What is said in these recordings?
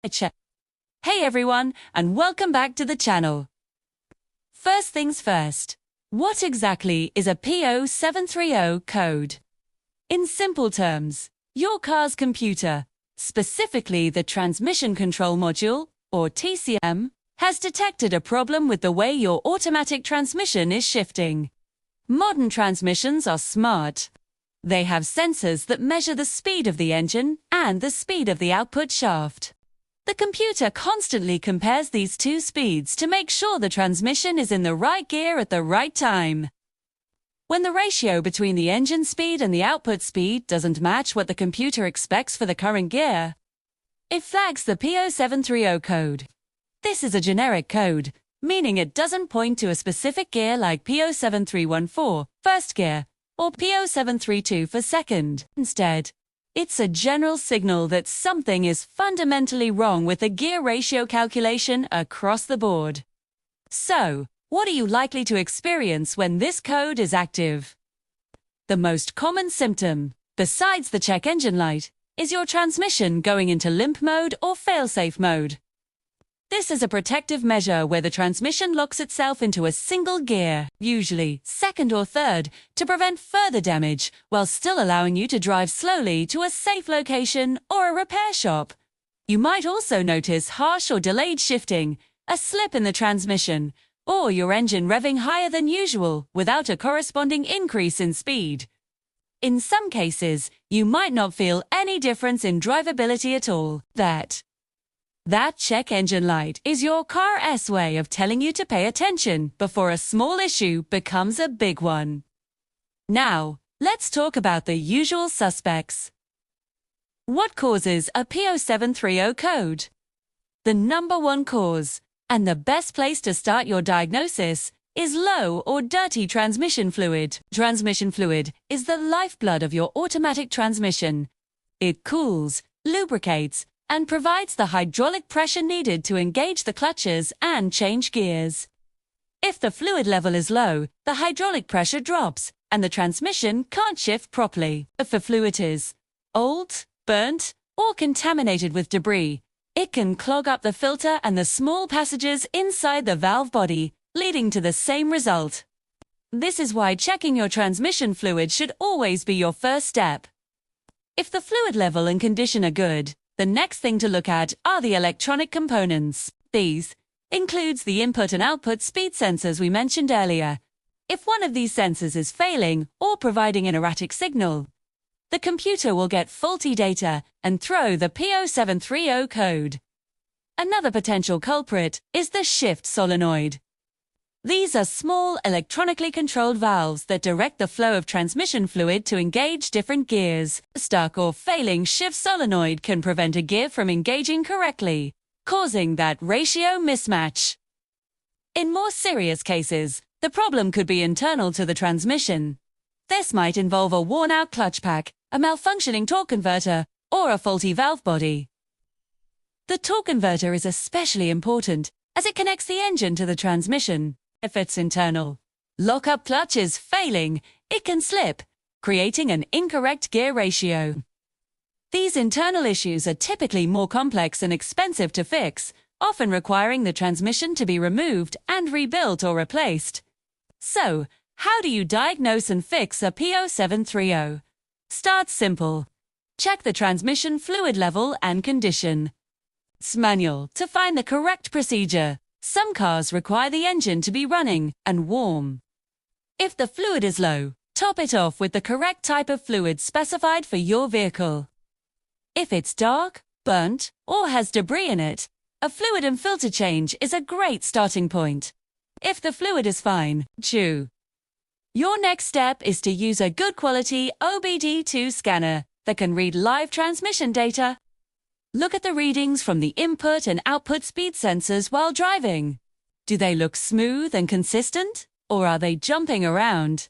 Hey everyone, and welcome back to the channel. First things first, what exactly is a P0730 code? In simple terms, your car's computer, specifically the Transmission Control Module, or TCM, has detected a problem with the way your automatic transmission is shifting. Modern transmissions are smart. They have sensors that measure the speed of the engine and the speed of the output shaft. The computer constantly compares these two speeds to make sure the transmission is in the right gear at the right time. When the ratio between the engine speed and the output speed doesn't match what the computer expects for the current gear, it flags the P0730 code. This is a generic code, meaning it doesn't point to a specific gear like P07314, first gear, or P0732 for second. Instead, it's a general signal that something is fundamentally wrong with the gear ratio calculation across the board. So, what are you likely to experience when this code is active? The most common symptom, besides the check engine light, is your transmission going into limp mode or failsafe mode. This is a protective measure where the transmission locks itself into a single gear, usually second or third, to prevent further damage while still allowing you to drive slowly to a safe location or a repair shop. You might also notice harsh or delayed shifting, a slip in the transmission, or your engine revving higher than usual without a corresponding increase in speed. In some cases, you might not feel any difference in drivability at all. That check engine light is your car's way of telling you to pay attention before a small issue becomes a big one. Now, let's talk about the usual suspects. What causes a P0730 code? The number one cause, and the best place to start your diagnosis, is low or dirty transmission fluid. Transmission fluid is the lifeblood of your automatic transmission. It cools, lubricates, and provides the hydraulic pressure needed to engage the clutches and change gears. If the fluid level is low, the hydraulic pressure drops, and the transmission can't shift properly. If the fluid is old, burnt, or contaminated with debris, it can clog up the filter and the small passages inside the valve body, leading to the same result. This is why checking your transmission fluid should always be your first step. If the fluid level and condition are good, the next thing to look at are the electronic components. These includes the input and output speed sensors we mentioned earlier. If one of these sensors is failing or providing an erratic signal, the computer will get faulty data and throw the P0730 code. Another potential culprit is the shift solenoid. These are small electronically controlled valves that direct the flow of transmission fluid to engage different gears. A stuck or failing shift solenoid can prevent a gear from engaging correctly, causing that ratio mismatch. In more serious cases, the problem could be internal to the transmission. This might involve a worn-out clutch pack, a malfunctioning torque converter, or a faulty valve body. The torque converter is especially important as it connects the engine to the transmission. If it's internal, lock-up clutch is failing, it can slip, creating an incorrect gear ratio. These internal issues are typically more complex and expensive to fix, often requiring the transmission to be removed and rebuilt or replaced. So, how do you diagnose and fix a P0730? Start simple. Check the transmission fluid level and condition. It's manual to find the correct procedure. Some cars require the engine to be running and warm. If the fluid is low, top it off with the correct type of fluid specified for your vehicle. If it's dark, burnt, or has debris in it, a fluid and filter change is a great starting point. If the fluid is fine, chew. Your next step is to use a good quality OBD2 scanner that can read live transmission data. Look at the readings from the input and output speed sensors while driving. Do they look smooth and consistent, or are they jumping around?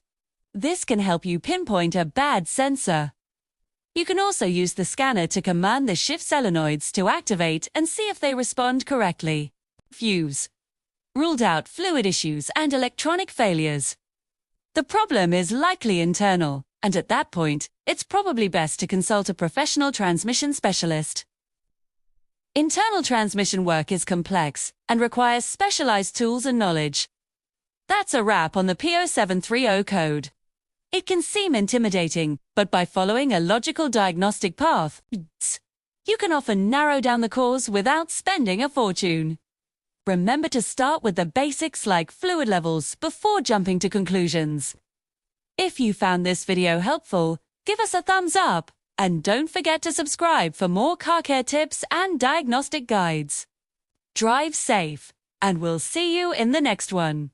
This can help you pinpoint a bad sensor. You can also use the scanner to command the shift solenoids to activate and see if they respond correctly. Fuse. Ruled out fluid issues and electronic failures. The problem is likely internal, and at that point, it's probably best to consult a professional transmission specialist. Internal transmission work is complex and requires specialized tools and knowledge. That's a wrap on the P0730 code. It can seem intimidating, but by following a logical diagnostic path, you can often narrow down the cause without spending a fortune. Remember to start with the basics like fluid levels before jumping to conclusions. If you found this video helpful, give us a thumbs up and don't forget to subscribe for more car care tips and diagnostic guides. Drive safe, and we'll see you in the next one.